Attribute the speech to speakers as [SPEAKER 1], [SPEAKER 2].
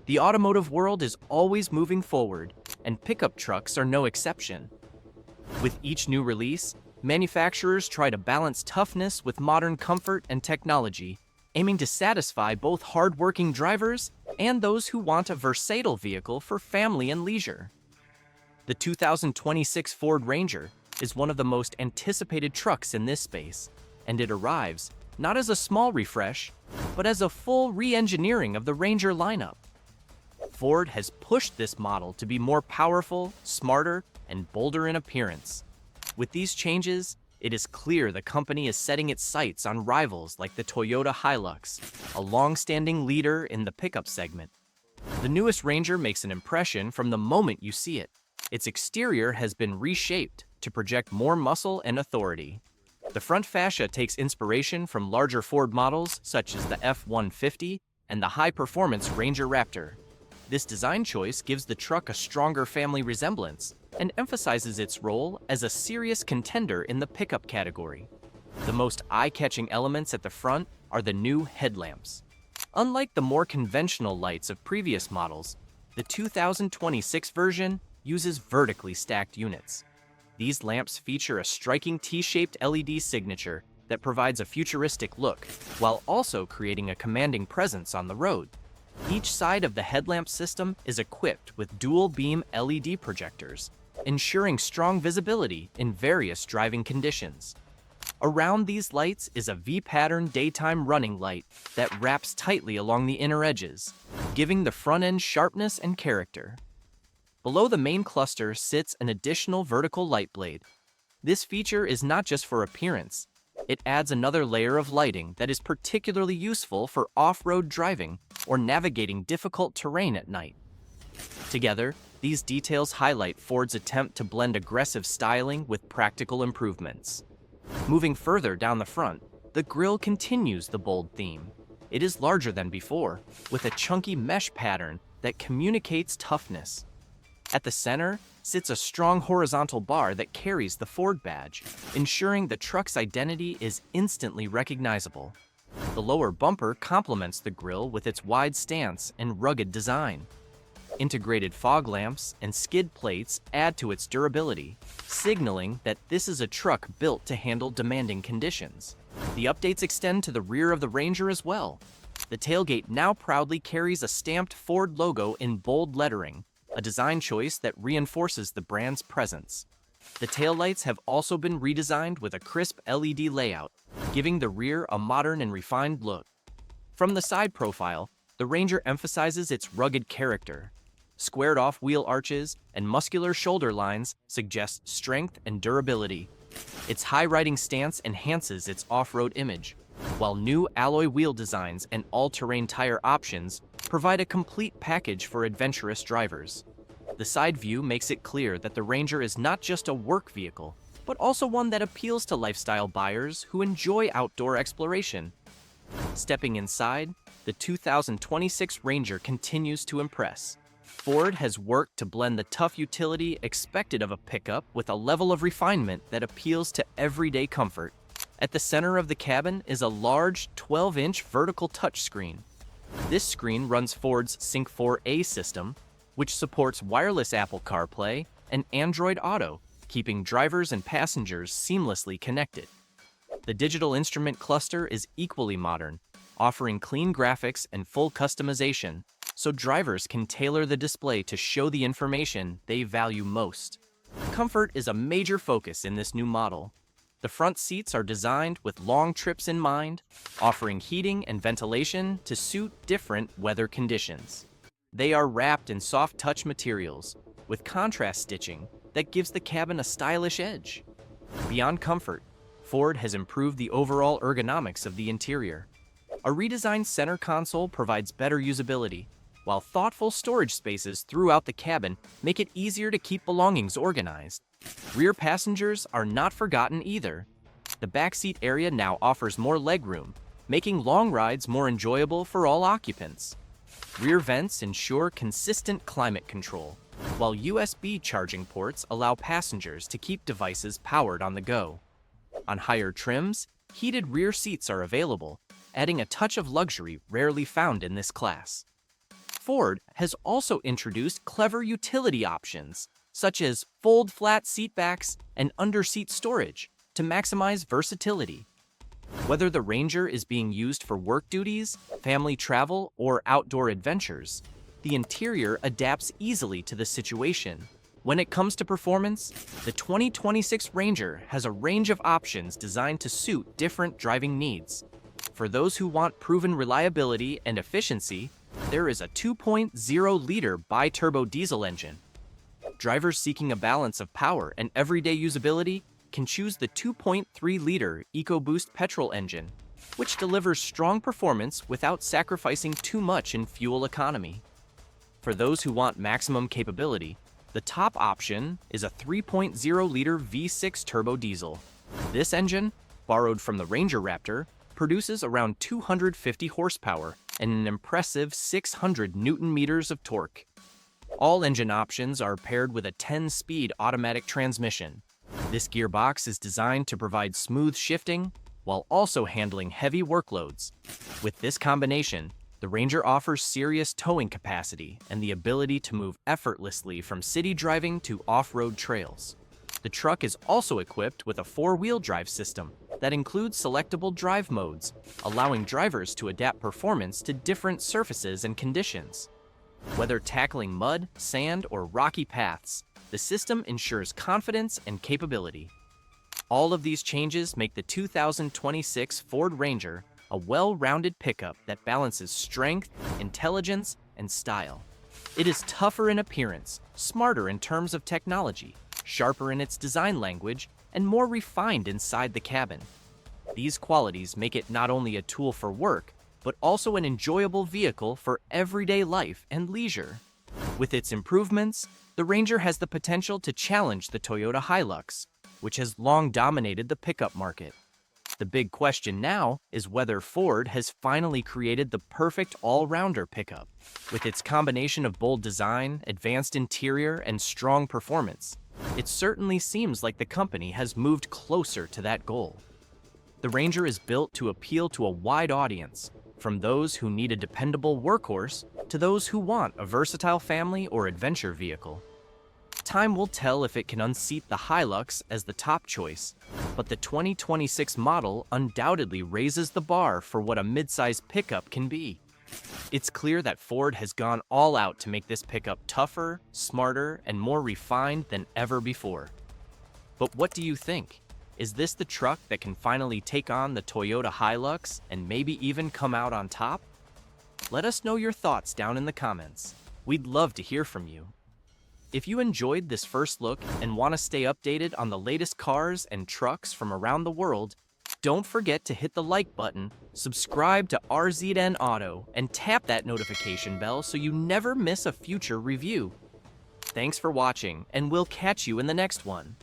[SPEAKER 1] The automotive world is always moving forward, and pickup trucks are no exception. With each new release, manufacturers try to balance toughness with modern comfort and technology, aiming to satisfy both hard-working drivers and those who want a versatile vehicle for family and leisure. The 2026 Ford Ranger is one of the most anticipated trucks in this space, and it arrives not as a small refresh, but as a full re-engineering of the Ranger lineup. Ford has pushed this model to be more powerful, smarter, and bolder in appearance. With these changes, it is clear the company is setting its sights on rivals like the Toyota Hilux, a long-standing leader in the pickup segment. The newest Ranger makes an impression from the moment you see it. Its exterior has been reshaped to project more muscle and authority. The front fascia takes inspiration from larger Ford models such as the F-150 and the high-performance Ranger Raptor. This design choice gives the truck a stronger family resemblance and emphasizes its role as a serious contender in the pickup category. The most eye-catching elements at the front are the new headlamps. Unlike the more conventional lights of previous models, the 2026 version uses vertically stacked units. These lamps feature a striking T-shaped LED signature that provides a futuristic look, while also creating a commanding presence on the road. Each side of the headlamp system is equipped with dual-beam LED projectors, ensuring strong visibility in various driving conditions. Around these lights is a V-pattern daytime running light that wraps tightly along the inner edges, giving the front end sharpness and character. Below the main cluster sits an additional vertical light blade. This feature is not just for appearance. It adds another layer of lighting that is particularly useful for off-road driving or navigating difficult terrain at night. Together, these details highlight Ford's attempt to blend aggressive styling with practical improvements. Moving further down the front, the grille continues the bold theme. It is larger than before, with a chunky mesh pattern that communicates toughness. At the center sits a strong horizontal bar that carries the Ford badge, ensuring the truck's identity is instantly recognizable. The lower bumper complements the grille with its wide stance and rugged design. Integrated fog lamps and skid plates add to its durability, signaling that this is a truck built to handle demanding conditions. The updates extend to the rear of the Ranger as well. The tailgate now proudly carries a stamped Ford logo in bold lettering, a design choice that reinforces the brand's presence. The taillights have also been redesigned with a crisp LED layout, giving the rear a modern and refined look. From the side profile, the Ranger emphasizes its rugged character. Squared-off wheel arches and muscular shoulder lines suggest strength and durability. Its high-riding stance enhances its off-road image, while new alloy wheel designs and all-terrain tire options provide a complete package for adventurous drivers. The side view makes it clear that the Ranger is not just a work vehicle, but also one that appeals to lifestyle buyers who enjoy outdoor exploration. Stepping inside, the 2026 Ranger continues to impress. Ford has worked to blend the tough utility expected of a pickup with a level of refinement that appeals to everyday comfort. At the center of the cabin is a large 12-inch vertical touchscreen. This screen runs Ford's Sync 4A system, which supports wireless Apple CarPlay and Android Auto, keeping drivers and passengers seamlessly connected. The digital instrument cluster is equally modern, offering clean graphics and full customization, so drivers can tailor the display to show the information they value most. Comfort is a major focus in this new model. The front seats are designed with long trips in mind, offering heating and ventilation to suit different weather conditions. They are wrapped in soft touch materials, with contrast stitching that gives the cabin a stylish edge. Beyond comfort, Ford has improved the overall ergonomics of the interior. A redesigned center console provides better usability, while thoughtful storage spaces throughout the cabin make it easier to keep belongings organized. Rear passengers are not forgotten either. The backseat area now offers more legroom, making long rides more enjoyable for all occupants. Rear vents ensure consistent climate control, while USB charging ports allow passengers to keep devices powered on the go. On higher trims, heated rear seats are available, adding a touch of luxury rarely found in this class. Ford has also introduced clever utility options, such as fold flat seatbacks and under-seat storage, to maximize versatility. Whether the Ranger is being used for work duties, family travel, or outdoor adventures, the interior adapts easily to the situation. When it comes to performance, the 2026 Ranger has a range of options designed to suit different driving needs. For those who want proven reliability and efficiency, there is a 2.0-liter bi-turbo diesel engine. Drivers seeking a balance of power and everyday usability can choose the 2.3-liter EcoBoost petrol engine, which delivers strong performance without sacrificing too much in fuel economy. For those who want maximum capability, the top option is a 3.0-liter V6 turbo diesel. This engine, borrowed from the Ranger Raptor, produces around 250 horsepower and an impressive 600 newton-meters of torque. All engine options are paired with a 10-speed automatic transmission. This gearbox is designed to provide smooth shifting while also handling heavy workloads. With this combination, the Ranger offers serious towing capacity and the ability to move effortlessly from city driving to off-road trails. The truck is also equipped with a four-wheel drive system that includes selectable drive modes, allowing drivers to adapt performance to different surfaces and conditions. Whether tackling mud, sand, or rocky paths, the system ensures confidence and capability. All of these changes make the 2026 Ford Ranger a well-rounded pickup that balances strength, intelligence, and style. It is tougher in appearance, smarter in terms of technology, sharper in its design language, and more refined inside the cabin. These qualities make it not only a tool for work, but also an enjoyable vehicle for everyday life and leisure. With its improvements, the Ranger has the potential to challenge the Toyota Hilux, which has long dominated the pickup market. The big question now is whether Ford has finally created the perfect all-rounder pickup. With its combination of bold design, advanced interior, and strong performance, it certainly seems like the company has moved closer to that goal. The Ranger is built to appeal to a wide audience, from those who need a dependable workhorse to those who want a versatile family or adventure vehicle. Time will tell if it can unseat the Hilux as the top choice, but the 2026 model undoubtedly raises the bar for what a midsize pickup can be. It's clear that Ford has gone all out to make this pickup tougher, smarter, and more refined than ever before. But what do you think? Is this the truck that can finally take on the Toyota Hilux and maybe even come out on top? Let us know your thoughts down in the comments. We'd love to hear from you. If you enjoyed this first look and want to stay updated on the latest cars and trucks from around the world, don't forget to hit the like button, subscribe to RZN Auto, and tap that notification bell so you never miss a future review. Thanks for watching, and we'll catch you in the next one.